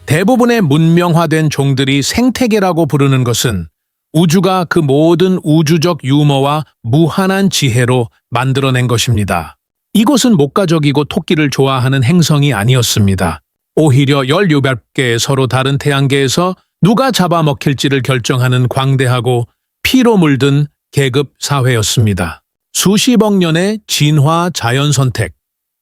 대부분의 문명화된 종들이 생태계라고 부르는 것은 우주가 그 모든 우주적 유머와 무한한 지혜로 만들어낸 것입니다. 이곳은 목가적이고 토끼를 좋아하는 행성이 아니었습니다. 오히려 17개의 서로 다른 태양계에서 누가 잡아먹힐지를 결정하는 광대하고 피로 물든 계급 사회였습니다. 수십억 년의 진화 자연 선택,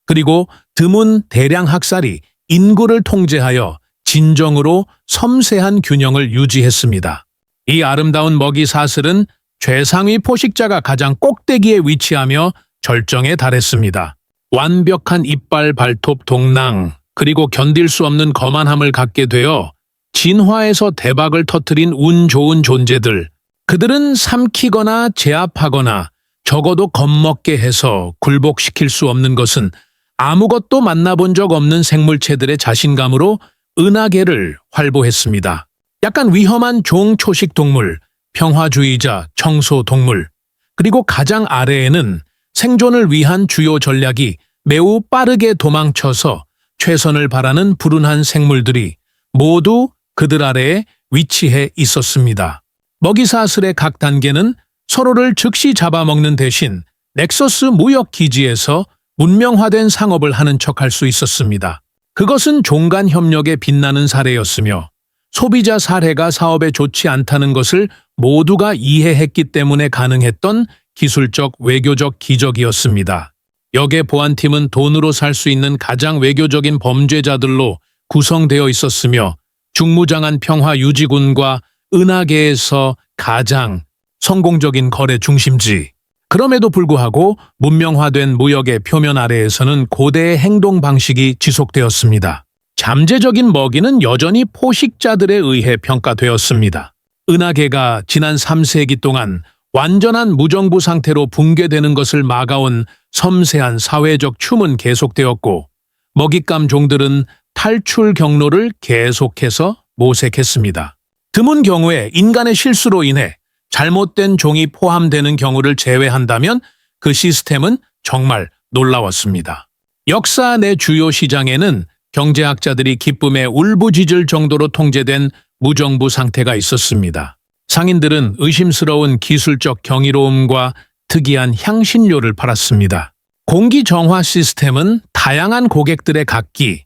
그리고 드문 대량 학살이 인구를 통제하여 진정으로 섬세한 균형을 유지했습니다. 이 아름다운 먹이 사슬은 최상위 포식자가 가장 꼭대기에 위치하며 절정에 달했습니다. 완벽한 이빨 발톱 동랑, 그리고 견딜 수 없는 거만함을 갖게 되어 진화에서 대박을 터뜨린 운 좋은 존재들. 그들은 삼키거나 제압하거나 적어도 겁먹게 해서 굴복시킬 수 없는 것은 아무것도 만나본 적 없는 생물체들의 자신감으로 은하계를 활보했습니다. 약간 위험한 종초식 동물, 평화주의자, 청소 동물, 그리고 가장 아래에는 생존을 위한 주요 전략이 매우 빠르게 도망쳐서 최선을 바라는 불운한 생물들이 모두 그들 아래에 위치해 있었습니다. 먹이사슬의 각 단계는 서로를 즉시 잡아먹는 대신 넥서스 무역기지에서 문명화된 상업을 하는 척할 수 있었습니다. 그것은 종간 협력에 빛나는 사례였으며 소비자 사례가 사업에 좋지 않다는 것을 모두가 이해했기 때문에 가능했던 기술적 외교적 기적이었습니다. 역의 보안팀은 돈으로 살 수 있는 가장 외교적인 범죄자들로 구성되어 있었으며 중무장한 평화유지군과 은하계에서 가장 성공적인 거래 중심지. 그럼에도 불구하고 문명화된 무역의 표면 아래에서는 고대의 행동 방식이 지속되었습니다. 잠재적인 먹이는 여전히 포식자들에 의해 평가되었습니다. 은하계가 지난 3세기 동안 완전한 무정부 상태로 붕괴되는 것을 막아온 섬세한 사회적 춤은 계속되었고 먹잇감 종들은 탈출 경로를 계속해서 모색했습니다. 드문 경우에 인간의 실수로 인해 잘못된 종이 포함되는 경우를 제외한다면 그 시스템은 정말 놀라웠습니다. 역사 내 주요 시장에는 경제학자들이 기쁨에 울부짖을 정도로 통제된 무정부 상태가 있었습니다. 상인들은 의심스러운 기술적 경이로움과 특이한 향신료를 팔았습니다. 공기 정화 시스템은 다양한 고객들의 각기,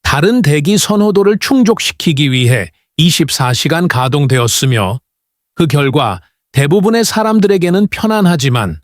다른 대기 선호도를 충족시키기 위해 24시간 가동되었으며 그 결과 대부분의 사람들에게는 편안하지만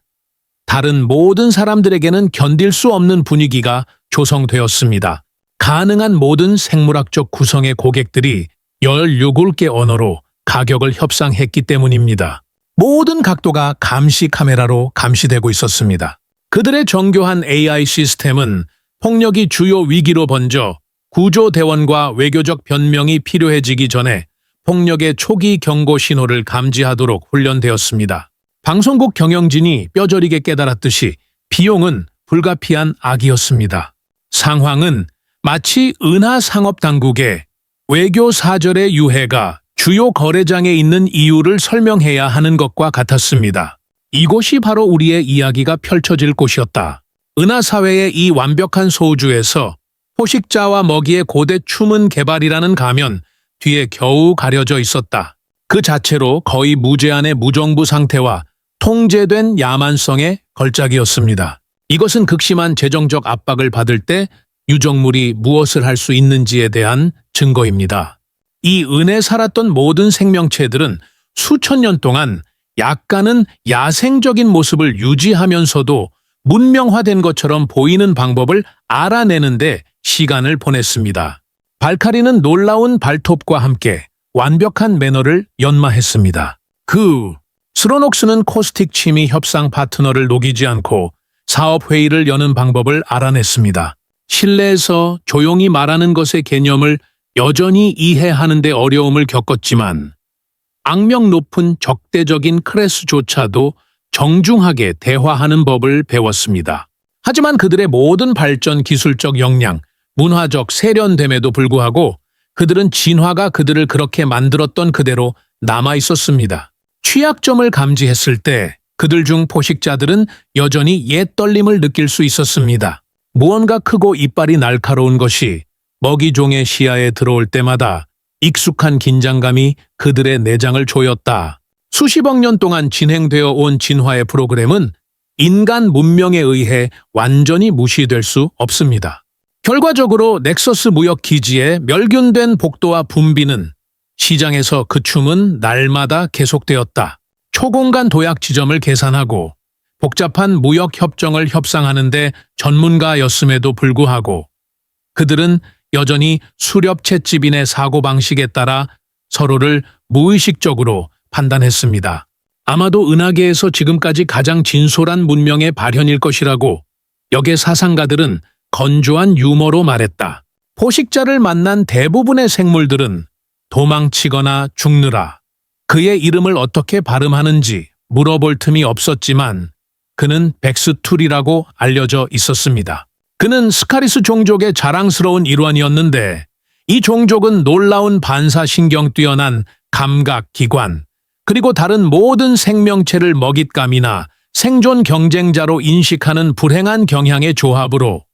다른 모든 사람들에게는 견딜 수 없는 분위기가 조성되었습니다. 가능한 모든 생물학적 구성의 고객들이 17개 언어로 가격을 협상했기 때문입니다. 모든 각도가 감시 카메라로 감시되고 있었습니다. 그들의 정교한 AI 시스템은 폭력이 주요 위기로 번져 구조대원과 외교적 변명이 필요해지기 전에 폭력의 초기 경고 신호를 감지하도록 훈련되었습니다. 방송국 경영진이 뼈저리게 깨달았듯이 비용은 불가피한 악이었습니다. 상황은 마치 은하상업당국의 외교사절의 유해가 주요 거래장에 있는 이유를 설명해야 하는 것과 같았습니다. 이곳이 바로 우리의 이야기가 펼쳐질 곳이었다. 은하사회의 이 완벽한 소우주에서 포식자와 먹이의 고대 추문 개발이라는 가면 뒤에 겨우 가려져 있었다. 그 자체로 거의 무제한의 무정부 상태와 통제된 야만성의 걸작이었습니다. 이것은 극심한 재정적 압박을 받을 때 유적물이 무엇을 할 수 있는지에 대한 증거입니다. 이 은에 살았던 모든 생명체들은 수천 년 동안 약간은 야생적인 모습을 유지하면서도 문명화된 것처럼 보이는 방법을 알아내는데 시간을 보냈습니다. 발카리는 놀라운 발톱과 함께 완벽한 매너를 연마했습니다. 스로녹스는 코스틱 취미 협상 파트너를 녹이지 않고 사업회의를 여는 방법을 알아냈습니다. 실내에서 조용히 말하는 것의 개념을 여전히 이해하는 데 어려움을 겪었지만 악명 높은 적대적인 크레스조차도 정중하게 대화하는 법을 배웠습니다. 하지만 그들의 모든 발전 기술적 역량, 문화적 세련됨에도 불구하고 그들은 진화가 그들을 그렇게 만들었던 그대로 남아있었습니다. 취약점을 감지했을 때 그들 중 포식자들은 여전히 옛 떨림을 느낄 수 있었습니다. 무언가 크고 이빨이 날카로운 것이 먹이종의 시야에 들어올 때마다 익숙한 긴장감이 그들의 내장을 조였다. 수십억 년 동안 진행되어 온 진화의 프로그램은 인간 문명에 의해 완전히 무시될 수 없습니다. 결과적으로 넥서스 무역 기지의 멸균된 복도와 분비는 시장에서 그 춤은 날마다 계속되었다. 초공간 도약 지점을 계산하고 복잡한 무역 협정을 협상하는데 전문가였음에도 불구하고 그들은 여전히 수렵 채집인의 사고방식에 따라 서로를 무의식적으로 판단했습니다. 아마도 은하계에서 지금까지 가장 진솔한 문명의 발현일 것이라고 역의 사상가들은 건조한 유머로 말했다. 포식자를 만난 대부분의 생물들은 도망치거나 죽느라 그의 이름을 어떻게 발음하는지 물어볼 틈이 없었지만 그는 백스툴이라고 알려져 있었습니다. 그는 스카리스 종족의 자랑스러운 일원이었는데 이 종족은 놀라운 반사신경 뛰어난 감각기관 그리고 다른 모든 생명체를 먹잇감이나 생존 경쟁자로 인식하는 불행한 경향의 조합으로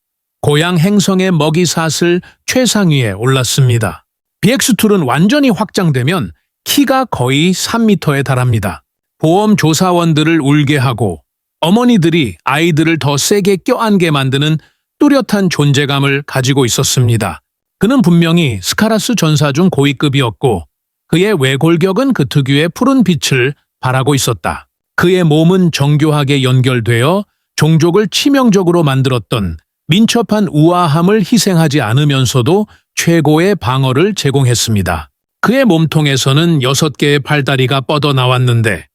고향 행성의 먹이사슬 최상위에 올랐습니다. BX2는 완전히 확장되면 키가 거의 3m에 달합니다. 보험 조사원들을 울게 하고 어머니들이 아이들을 더 세게 껴안게 만드는 뚜렷한 존재감을 가지고 있었습니다. 그는 분명히 스카라스 전사 중 고위급이었고 그의 외골격은 그 특유의 푸른 빛을 발하고 있었다. 그의 몸은 정교하게 연결되어 종족을 치명적으로 만들었던 민첩한 우아함을 희생하지 않으면서도 최고의 방어를 제공했습니다. 그의 몸통에서는 6개의 팔다리가 뻗어나왔는데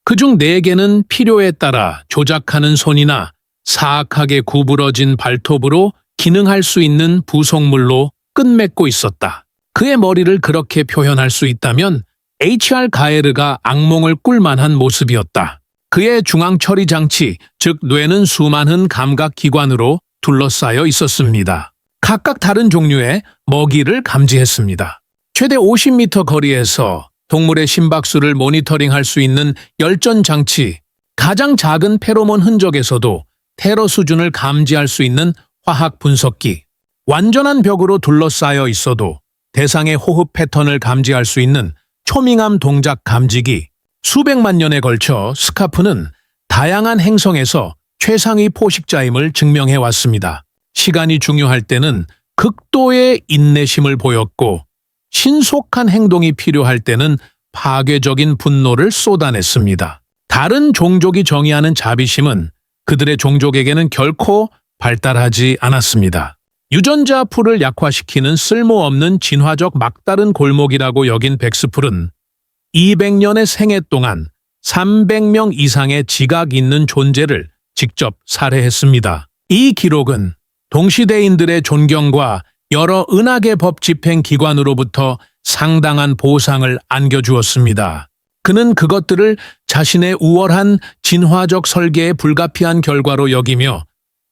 그중 4개는 필요에 따라 조작하는 손이나 사악하게 구부러진 발톱으로 기능할 수 있는 부속물로 끝맺고 있었다. 그의 머리를 그렇게 표현할 수 있다면 HR 가에르가 악몽을 꿀 만한 모습이었다. 그의 중앙 처리 장치, 즉 뇌는 수많은 감각기관으로 둘러싸여 있었습니다. 각각 다른 종류의 먹이를 감지했습니다. 최대 50m 거리에서 동물의 심박수를 모니터링할 수 있는 열전 장치, 가장 작은 페로몬 흔적에서도 테러 수준을 감지할 수 있는 화학 분석기, 완전한 벽으로 둘러싸여 있어도 대상의 호흡 패턴을 감지할 수 있는 초밍암 동작 감지기, 수백만 년에 걸쳐 스카프는 다양한 행성에서 최상위 포식자임을 증명해 왔습니다. 시간이 중요할 때는 극도의 인내심을 보였고 신속한 행동이 필요할 때는 파괴적인 분노를 쏟아냈습니다. 다른 종족이 정의하는 자비심은 그들의 종족에게는 결코 발달하지 않았습니다. 유전자 풀을 약화시키는 쓸모없는 진화적 막다른 골목이라고 여긴 백스풀은 200년의 생애 동안 300명 이상의 지각 있는 존재를 직접 살해했습니다. 이 기록은 동시대인들의 존경과 여러 은하계 법 집행 기관으로부터 상당한 보상을 안겨주었습니다. 그는 그것들을 자신의 우월한 진화적 설계에 불가피한 결과로 여기며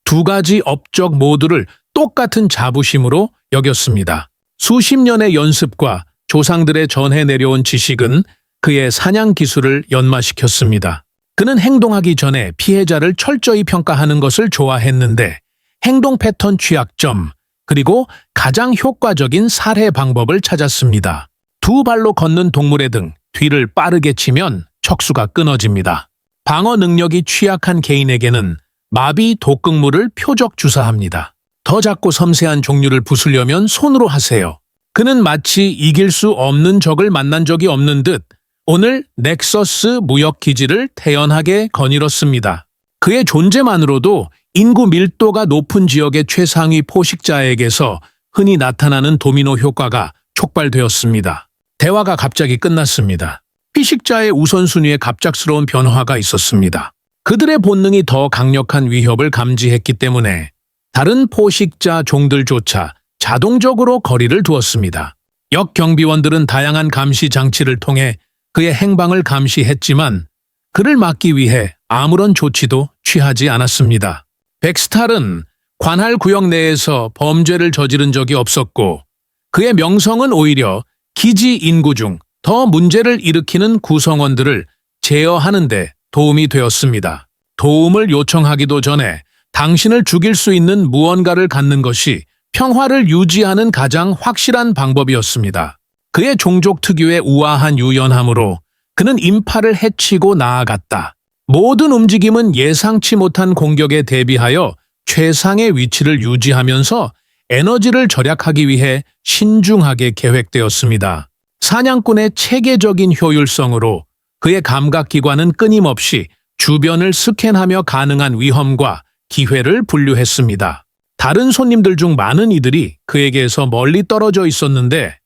2가지 업적 모두를 똑같은 자부심으로 여겼습니다. 수십 년의 연습과 조상들의 전해 내려온 지식은 그의 사냥 기술을 연마시켰습니다. 그는 행동하기 전에 피해자를 철저히 평가하는 것을 좋아했는데 행동 패턴 취약점, 그리고 가장 효과적인 살해 방법을 찾았습니다. 2발로 걷는 동물의 등 뒤를 빠르게 치면 척수가 끊어집니다. 방어 능력이 취약한 개인에게는 마비 독극물을 표적 주사합니다. 더 작고 섬세한 종류를 부수려면 손으로 하세요. 그는 마치 이길 수 없는 적을 만난 적이 없는 듯 오늘 넥서스 무역기지를 태연하게 거닐었습니다. 그의 존재만으로도 인구 밀도가 높은 지역의 최상위 포식자에게서 흔히 나타나는 도미노 효과가 촉발되었습니다. 대화가 갑자기 끝났습니다. 피식자의 우선순위에 갑작스러운 변화가 있었습니다. 그들의 본능이 더 강력한 위협을 감지했기 때문에 다른 포식자 종들조차 자동적으로 거리를 두었습니다. 역 경비원들은 다양한 감시 장치를 통해 그의 행방을 감시했지만 그를 막기 위해 아무런 조치도 취하지 않았습니다. 백스탈은 관할 구역 내에서 범죄를 저지른 적이 없었고 그의 명성은 오히려 기지 인구 중 더 문제를 일으키는 구성원들을 제어하는 데 도움이 되었습니다. 도움을 요청하기도 전에 당신을 죽일 수 있는 무언가를 갖는 것이 평화를 유지하는 가장 확실한 방법이었습니다. 그의 종족 특유의 우아한 유연함으로 그는 인파를 해치고 나아갔다. 모든 움직임은 예상치 못한 공격에 대비하여 최상의 위치를 유지하면서 에너지를 절약하기 위해 신중하게 계획되었습니다. 사냥꾼의 체계적인 효율성으로 그의 감각기관은 끊임없이 주변을 스캔하며 가능한 위험과 기회를 분류했습니다. 다른 손님들 중 많은 이들이 그에게서 멀리 떨어져 있었는데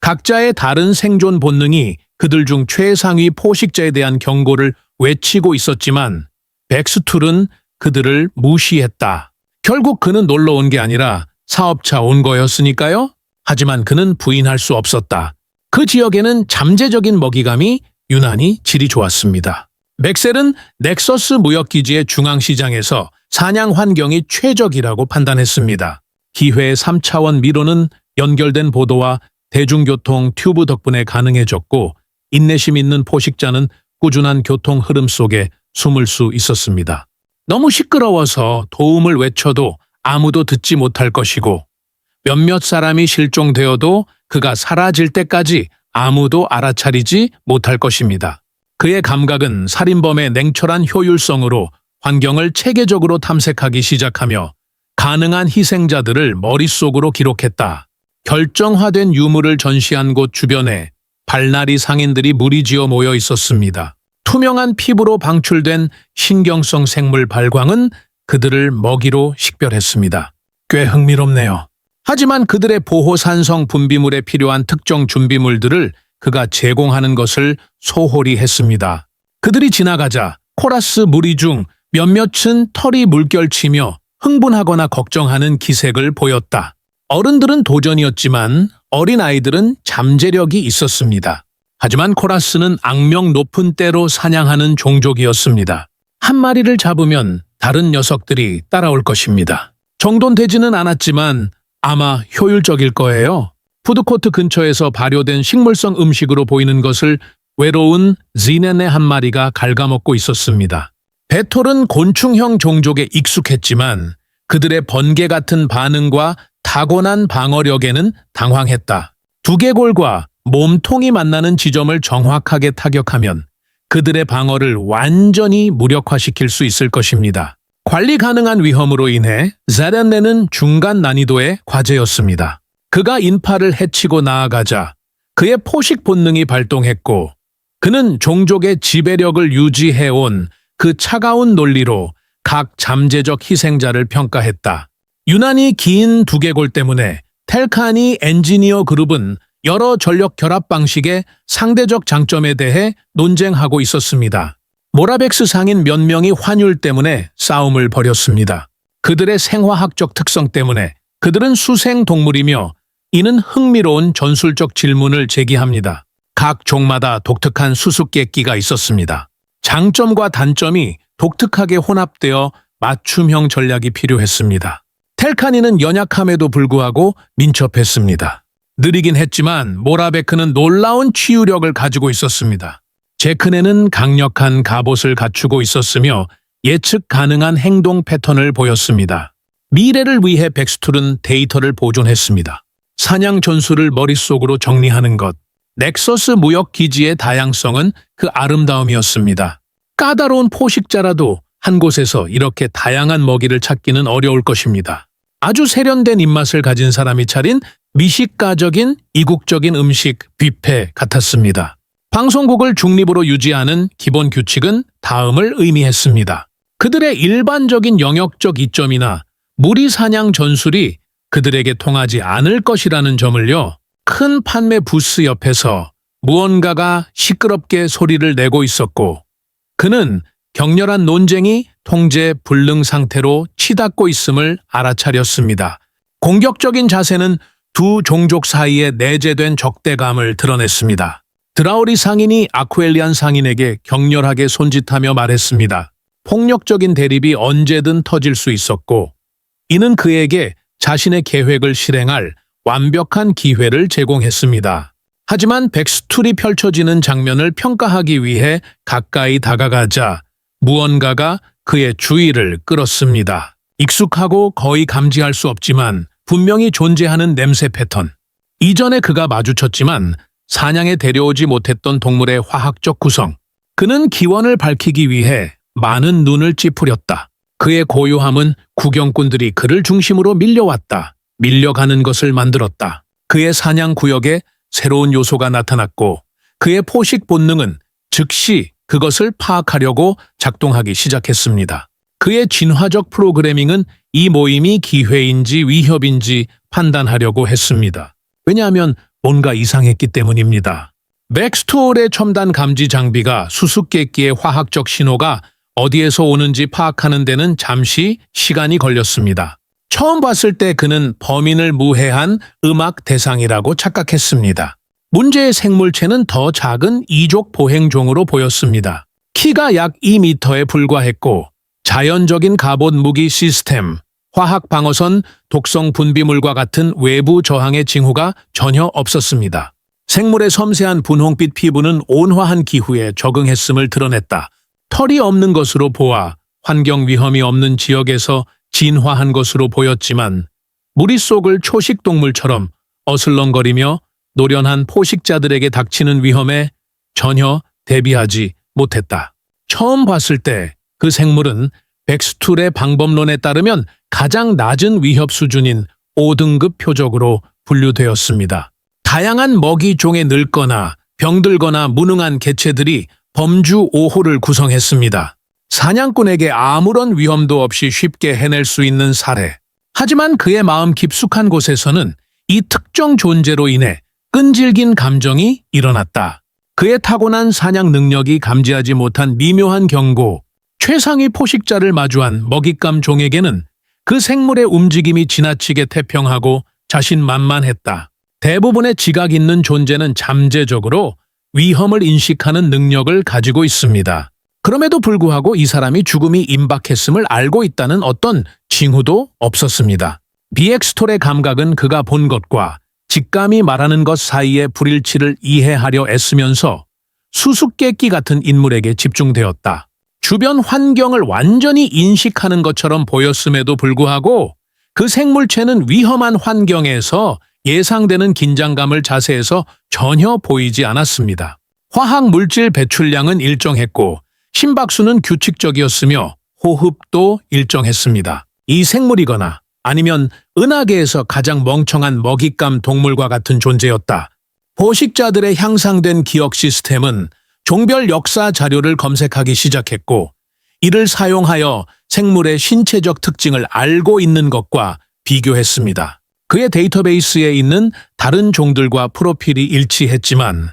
각자의 다른 생존 본능이 그들 중 최상위 포식자에 대한 경고를 외치고 있었지만 백스툴은 그들을 무시했다. 결국 그는 놀러 온 게 아니라 사업차 온 거였으니까요. 하지만 그는 부인할 수 없었다. 그 지역에는 잠재적인 먹이감이 유난히 질이 좋았습니다. 맥셀은 넥서스 무역기지의 중앙시장에서 사냥 환경이 최적이라고 판단했습니다. 기회의 3차원 미로는 연결된 보도와 대중교통 튜브 덕분에 가능해졌고 인내심 있는 포식자는 꾸준한 교통 흐름 속에 숨을 수 있었습니다. 너무 시끄러워서 도움을 외쳐도 아무도 듣지 못할 것이고 몇몇 사람이 실종되어도 그가 사라질 때까지 아무도 알아차리지 못할 것입니다. 그의 감각은 살인범의 냉철한 효율성으로 환경을 체계적으로 탐색하기 시작하며 가능한 희생자들을 머릿속으로 기록했다. 결정화된 유물을 전시한 곳 주변에 발나리 상인들이 무리지어 모여 있었습니다. 투명한 피부로 방출된 신경성 생물 발광은 그들을 먹이로 식별했습니다. 꽤 흥미롭네요. 하지만 그들의 보호산성 분비물에 필요한 특정 준비물들을 그가 제공하는 것을 소홀히 했습니다. 그들이 지나가자 코라스 무리 중 몇몇은 털이 물결치며 흥분하거나 걱정하는 기색을 보였다. 어른들은 도전이었지만 어린아이들은 잠재력이 있었습니다. 하지만 코라스는 악명 높은 때로 사냥하는 종족이었습니다. 한 마리를 잡으면 다른 녀석들이 따라올 것입니다. 정돈되지는 않았지만 아마 효율적일 거예요. 푸드코트 근처에서 발효된 식물성 음식으로 보이는 것을 외로운 지네네 한 마리가 갉아먹고 있었습니다. 베톨은 곤충형 종족에 익숙했지만 그들의 번개 같은 반응과 타고난 방어력에는 당황했다. 두개골과 몸통이 만나는 지점을 정확하게 타격하면 그들의 방어를 완전히 무력화시킬 수 있을 것입니다. 관리 가능한 위험으로 인해 자렌네는 중간 난이도의 과제였습니다. 그가 인파를 해치고 나아가자 그의 포식 본능이 발동했고 그는 종족의 지배력을 유지해온 그 차가운 논리로 각 잠재적 희생자를 평가했다. 유난히 긴 두개골 때문에 텔카니 엔지니어 그룹은 여러 전력 결합 방식의 상대적 장점에 대해 논쟁하고 있었습니다. 모라벡스 상인 몇 명이 환율 때문에 싸움을 벌였습니다. 그들의 생화학적 특성 때문에 그들은 수생 동물이며 이는 흥미로운 전술적 질문을 제기합니다. 각 종마다 독특한 수수께끼가 있었습니다. 장점과 단점이 독특하게 혼합되어 맞춤형 전략이 필요했습니다. 텔카니는 연약함에도 불구하고 민첩했습니다. 느리긴 했지만 모라베크는 놀라운 치유력을 가지고 있었습니다. 제크네는 강력한 갑옷을 갖추고 있었으며 예측 가능한 행동 패턴을 보였습니다. 미래를 위해 백스툴은 데이터를 보존했습니다. 사냥 전술을 머릿속으로 정리하는 것. 넥서스 무역 기지의 다양성은 그 아름다움이었습니다. 까다로운 포식자라도 한 곳에서 이렇게 다양한 먹이를 찾기는 어려울 것입니다. 아주 세련된 입맛을 가진 사람이 차린 미식가적인 이국적인 음식 뷔페 같았습니다. 방송국을 중립으로 유지하는 기본 규칙은 다음을 의미했습니다. 그들의 일반적인 영역적 이점이나 무리 사냥 전술이 그들에게 통하지 않을 것이라는 점을요. 큰 판매 부스 옆에서 무언가가 시끄럽게 소리를 내고 있었고 그는 격렬한 논쟁이 통제 불능 상태로 치닫고 있음을 알아차렸습니다. 공격적인 자세는 두 종족 사이에 내재된 적대감을 드러냈습니다. 드라우리 상인이 아쿠엘리안 상인에게 격렬하게 손짓하며 말했습니다. 폭력적인 대립이 언제든 터질 수 있었고 이는 그에게 자신의 계획을 실행할 완벽한 기회를 제공했습니다. 하지만 백스툴이 펼쳐지는 장면을 평가하기 위해 가까이 다가가자 무언가가 그의 주의를 끌었습니다. 익숙하고 거의 감지할 수 없지만 분명히 존재하는 냄새 패턴. 이전에 그가 마주쳤지만 사냥에 데려오지 못했던 동물의 화학적 구성. 그는 기원을 밝히기 위해 많은 눈을 찌푸렸다. 그의 고요함은 구경꾼들이 그를 중심으로 밀려왔다. 밀려가는 것을 만들었다. 그의 사냥 구역에 새로운 요소가 나타났고 그의 포식 본능은 즉시 그것을 파악하려고 작동하기 시작했습니다. 그의 진화적 프로그래밍은 이 모임이 기회인지 위협인지 판단하려고 했습니다. 왜냐하면 뭔가 이상했기 때문입니다. 맥스토어의 첨단 감지 장비가 수수께끼의 화학적 신호가 어디에서 오는지 파악하는 데는 잠시 시간이 걸렸습니다. 처음 봤을 때 그는 범인을 무해한 음악 대상이라고 착각했습니다. 문제의 생물체는 더 작은 이족 보행종으로 보였습니다. 키가 약 2m에 불과했고 자연적인 갑옷 무기 시스템, 화학 방어선, 독성 분비물과 같은 외부 저항의 징후가 전혀 없었습니다. 생물의 섬세한 분홍빛 피부는 온화한 기후에 적응했음을 드러냈다. 털이 없는 것으로 보아 환경 위험이 없는 지역에서 진화한 것으로 보였지만 무릿속을 초식 동물처럼 어슬렁거리며 노련한 포식자들에게 닥치는 위험에 전혀 대비하지 못했다. 처음 봤을 때 그 생물은 백스툴의 방법론에 따르면 가장 낮은 위협 수준인 5등급 표적으로 분류되었습니다. 다양한 먹이종에 늙거나 병들거나 무능한 개체들이 범주 5호를 구성했습니다. 사냥꾼에게 아무런 위험도 없이 쉽게 해낼 수 있는 사례. 하지만 그의 마음 깊숙한 곳에서는 이 특정 존재로 인해 끈질긴 감정이 일어났다. 그의 타고난 사냥 능력이 감지하지 못한 미묘한 경고, 최상위 포식자를 마주한 먹잇감 종에게는 그 생물의 움직임이 지나치게 태평하고 자신만만했다. 대부분의 지각 있는 존재는 잠재적으로 위험을 인식하는 능력을 가지고 있습니다. 그럼에도 불구하고 이 사람이 죽음이 임박했음을 알고 있다는 어떤 징후도 없었습니다. 비엑스톨의 감각은 그가 본 것과 직감이 말하는 것 사이의 불일치를 이해하려 애쓰면서 수수께끼 같은 인물에게 집중되었다. 주변 환경을 완전히 인식하는 것처럼 보였음에도 불구하고 그 생물체는 위험한 환경에서 예상되는 긴장감을 자세에서 전혀 보이지 않았습니다. 화학 물질 배출량은 일정했고 심박수는 규칙적이었으며 호흡도 일정했습니다. 이 생물이거나 아니면 은하계에서 가장 멍청한 먹잇감 동물과 같은 존재였다. 포식자들의 향상된 기억 시스템은 종별 역사 자료를 검색하기 시작했고 이를 사용하여 생물의 신체적 특징을 알고 있는 것과 비교했습니다. 그의 데이터베이스에 있는 다른 종들과 프로필이 일치했지만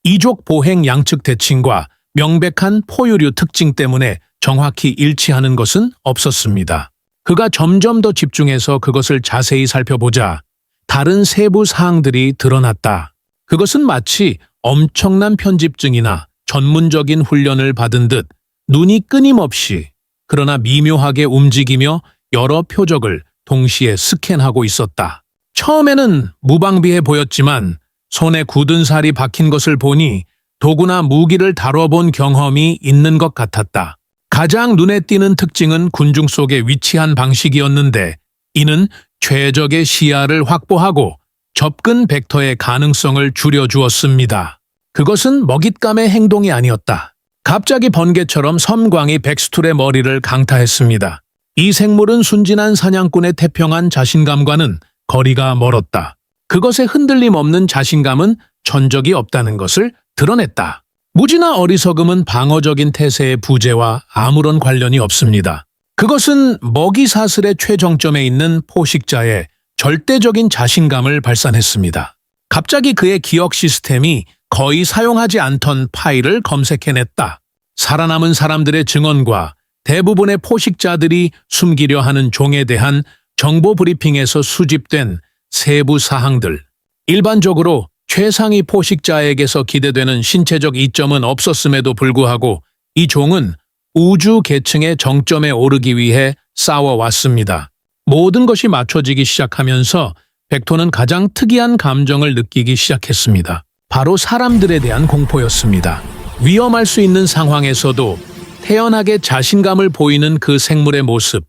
이족 보행 양측 대칭과 명백한 포유류 특징 때문에 정확히 일치하는 것은 없었습니다. 그가 점점 더 집중해서 그것을 자세히 살펴보자 다른 세부 사항들이 드러났다. 그것은 마치 엄청난 편집증이나 전문적인 훈련을 받은 듯 눈이 끊임없이 그러나 미묘하게 움직이며 여러 표적을 동시에 스캔하고 있었다. 처음에는 무방비해 보였지만 손에 굳은 살이 박힌 것을 보니 도구나 무기를 다뤄본 경험이 있는 것 같았다. 가장 눈에 띄는 특징은 군중 속에 위치한 방식이었는데 이는 최적의 시야를 확보하고 접근 벡터의 가능성을 줄여주었습니다. 그것은 먹잇감의 행동이 아니었다. 갑자기 번개처럼 섬광이 백스툴의 머리를 강타했습니다. 이 생물은 순진한 사냥꾼의 태평한 자신감과는 거리가 멀었다. 그것의 흔들림 없는 자신감은 전적이 없다는 것을 드러냈다. 무지나 어리석음은 방어적인 태세의 부재와 아무런 관련이 없습니다. 그것은 먹이 사슬의 최정점에 있는 포식자의 절대적인 자신감을 발산했습니다. 갑자기 그의 기억 시스템이 거의 사용하지 않던 파일을 검색해냈다. 살아남은 사람들의 증언과 대부분의 포식자들이 숨기려 하는 종에 대한 정보 브리핑에서 수집된 세부 사항들. 일반적으로 최상위 포식자에게서 기대되는 신체적 이점은 없었음에도 불구하고 이 종은 우주 계층의 정점에 오르기 위해 싸워왔습니다. 모든 것이 맞춰지기 시작하면서 벡토는 가장 특이한 감정을 느끼기 시작했습니다. 바로 사람들에 대한 공포였습니다. 위험할 수 있는 상황에서도 태연하게 자신감을 보이는 그 생물의 모습.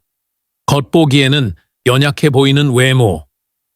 겉보기에는 연약해 보이는 외모,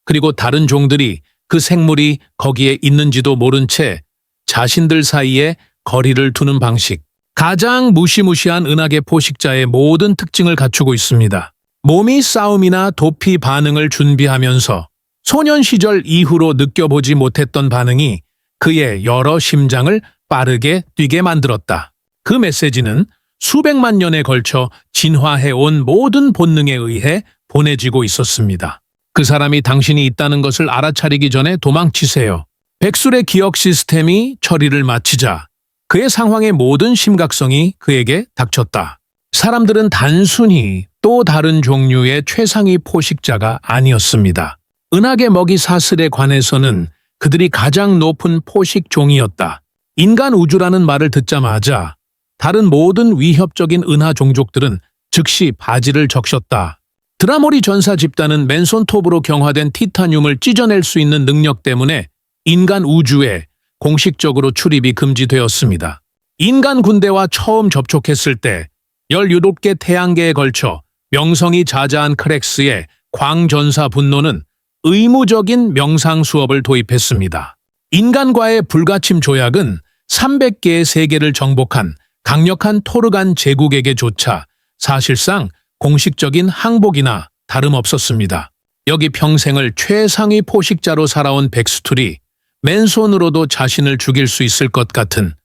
그리고 다른 종들이 그 생물이 거기에 있는지도 모른 채 자신들 사이에 거리를 두는 방식. 가장 무시무시한 은하계 포식자의 모든 특징을 갖추고 있습니다. 몸이 싸움이나 도피 반응을 준비하면서 소년 시절 이후로 느껴보지 못했던 반응이 그의 여러 심장을 빠르게 뛰게 만들었다. 그 메시지는 수백만 년에 걸쳐 진화해온 모든 본능에 의해 보내지고 있었습니다. 그 사람이 당신이 있다는 것을 알아차리기 전에 도망치세요. 백술의 기억 시스템이 처리를 마치자 그의 상황의 모든 심각성이 그에게 닥쳤다. 사람들은 단순히 또 다른 종류의 최상위 포식자가 아니었습니다. 은하계 먹이 사슬에 관해서는 그들이 가장 높은 포식종이었다. 인간 우주라는 말을 듣자마자 다른 모든 위협적인 은하 종족들은 즉시 바지를 적셨다. 드라모리 전사 집단은 맨손톱으로 경화된 티타늄을 찢어낼 수 있는 능력 때문에 인간 우주에 공식적으로 출입이 금지되었습니다. 인간 군대와 처음 접촉했을 때 17개 태양계에 걸쳐 명성이 자자한 크렉스의 광전사 분노는 의무적인 명상 수업을 도입했습니다. 인간과의 불가침 조약은 300개의 세계를 정복한 강력한 토르간 제국에게조차 사실상 공식적인 항복이나 다름없었습니다. 여기 평생을 최상위 포식자로 살아온 백스툴이 맨손으로도 자신을 죽일 수 있을 것 같은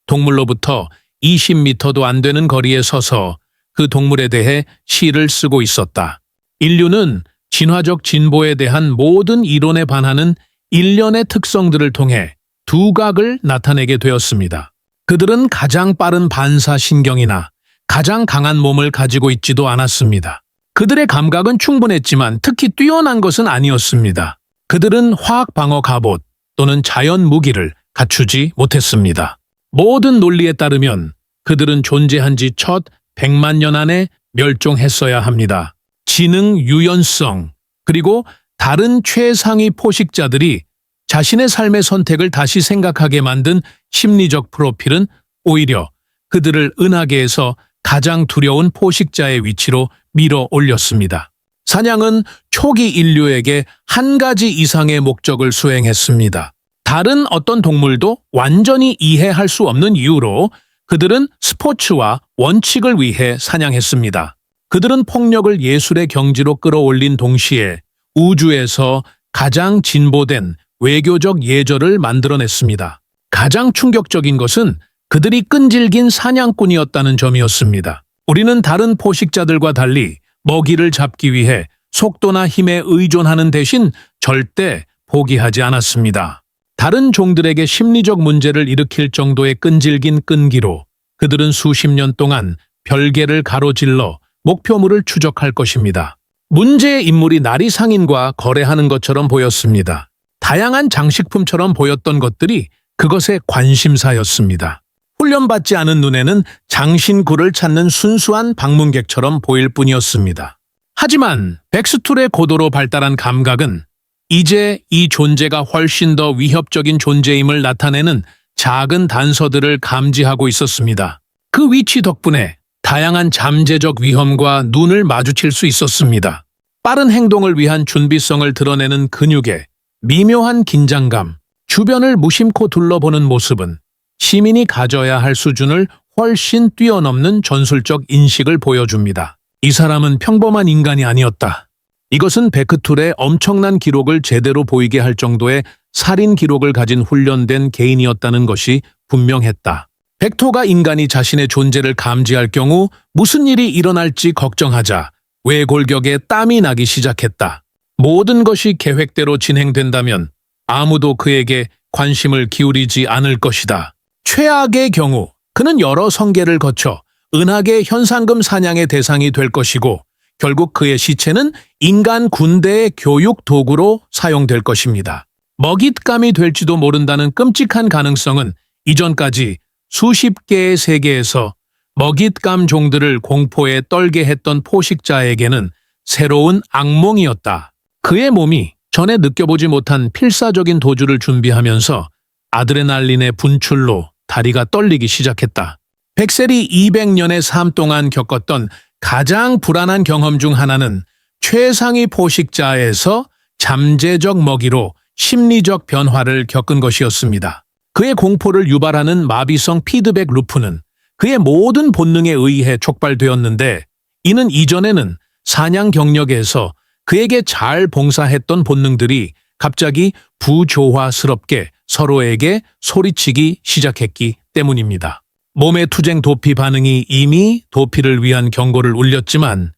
동물로부터 20m도 안 되는 거리에 서서 그 동물에 대해 시를 쓰고 있었다. 인류는 진화적 진보에 대한 모든 이론에 반하는 일련의 특성들을 통해 두각을 나타내게 되었습니다. 그들은 가장 빠른 반사신경이나 가장 강한 몸을 가지고 있지도 않았습니다. 그들의 감각은 충분했지만 특히 뛰어난 것은 아니었습니다. 그들은 화학 방어 갑옷 또는 자연 무기를 갖추지 못했습니다. 모든 논리에 따르면 그들은 존재한 지 첫 100만 년 안에 멸종했어야 합니다. 지능, 유연성, 그리고 다른 최상위 포식자들이 자신의 삶의 선택을 다시 생각하게 만든 심리적 프로필은 오히려 그들을 은하계에서 가장 두려운 포식자의 위치로 밀어 올렸습니다. 사냥은 초기 인류에게 한 가지 이상의 목적을 수행했습니다. 다른 어떤 동물도 완전히 이해할 수 없는 이유로 그들은 스포츠와 원칙을 위해 사냥했습니다. 그들은 폭력을 예술의 경지로 끌어올린 동시에 우주에서 가장 진보된 외교적 예절을 만들어냈습니다. 가장 충격적인 것은 그들이 끈질긴 사냥꾼이었다는 점이었습니다. 우리는 다른 포식자들과 달리 먹이를 잡기 위해 속도나 힘에 의존하는 대신 절대 포기하지 않았습니다. 다른 종들에게 심리적 문제를 일으킬 정도의 끈질긴 끈기로 그들은 수십 년 동안 별개를 가로질러 목표물을 추적할 것입니다. 문제의 인물이 나리 상인과 거래하는 것처럼 보였습니다. 다양한 장식품처럼 보였던 것들이 그것의 관심사였습니다. 훈련받지 않은 눈에는 장신구를 찾는 순수한 방문객처럼 보일 뿐이었습니다. 하지만 백스툴의 고도로 발달한 감각은 이제 이 존재가 훨씬 더 위협적인 존재임을 나타내는 작은 단서들을 감지하고 있었습니다. 그 위치 덕분에 다양한 잠재적 위험과 눈을 마주칠 수 있었습니다. 빠른 행동을 위한 준비성을 드러내는 근육에 미묘한 긴장감, 주변을 무심코 둘러보는 모습은 시민이 가져야 할 수준을 훨씬 뛰어넘는 전술적 인식을 보여줍니다. 이 사람은 평범한 인간이 아니었다. 이것은 베크툴의 엄청난 기록을 제대로 보이게 할 정도의 살인 기록을 가진 훈련된 개인이었다는 것이 분명했다. 벡토가 인간이 자신의 존재를 감지할 경우 무슨 일이 일어날지 걱정하자 외골격에 땀이 나기 시작했다. 모든 것이 계획대로 진행된다면 아무도 그에게 관심을 기울이지 않을 것이다. 최악의 경우 그는 여러 성계를 거쳐 은하계 현상금 사냥의 대상이 될 것이고 결국 그의 시체는 인간 군대의 교육 도구로 사용될 것입니다. 먹잇감이 될지도 모른다는 끔찍한 가능성은 이전까지 수십 개의 세계에서 먹잇감 종들을 공포에 떨게 했던 포식자에게는 새로운 악몽이었다. 그의 몸이 전에 느껴보지 못한 필사적인 도주를 준비하면서 아드레날린의 분출로 다리가 떨리기 시작했다. 백셀이 200년의 삶 동안 겪었던 가장 불안한 경험 중 하나는 최상위 포식자에서 잠재적 먹이로 심리적 변화를 겪은 것이었습니다. 그의 공포를 유발하는 마비성 피드백 루프는 그의 모든 본능에 의해 촉발되었는데, 이는 이전에는 사냥 경력에서 그에게 잘 봉사했던 본능들이 갑자기 부조화스럽게 서로에게 소리치기 시작했기 때문입니다. 몸의 투쟁 도피 반응이 이미 도피를 위한 경고를 울렸지만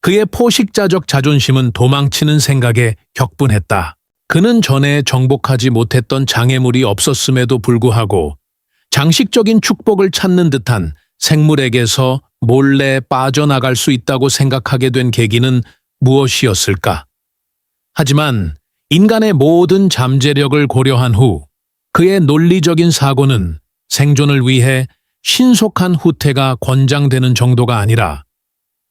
그의 포식자적 자존심은 도망치는 생각에 격분했다. 그는 전에 정복하지 못했던 장애물이 없었음에도 불구하고 장식적인 축복을 찾는 듯한 생물에게서 몰래 빠져나갈 수 있다고 생각하게 된 계기는 무엇이었을까? 하지만 인간의 모든 잠재력을 고려한 후 그의 논리적인 사고는 생존을 위해 신속한 후퇴가 권장되는 정도가 아니라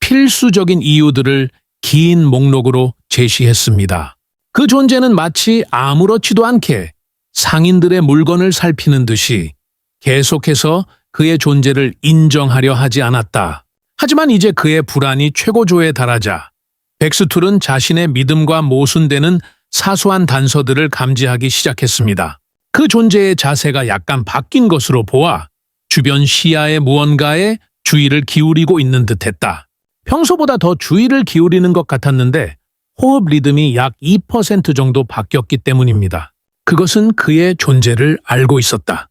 필수적인 이유들을 긴 목록으로 제시했습니다. 그 존재는 마치 아무렇지도 않게 상인들의 물건을 살피는 듯이 계속해서 그의 존재를 인정하려 하지 않았다. 하지만 이제 그의 불안이 최고조에 달하자 백스툴은 자신의 믿음과 모순되는 사소한 단서들을 감지하기 시작했습니다. 그 존재의 자세가 약간 바뀐 것으로 보아 주변 시야의 무언가에 주의를 기울이고 있는 듯했다. 평소보다 더 주의를 기울이는 것 같았는데 호흡 리듬이 약 2% 정도 바뀌었기 때문입니다. 그것은 그의 존재를 알고 있었다.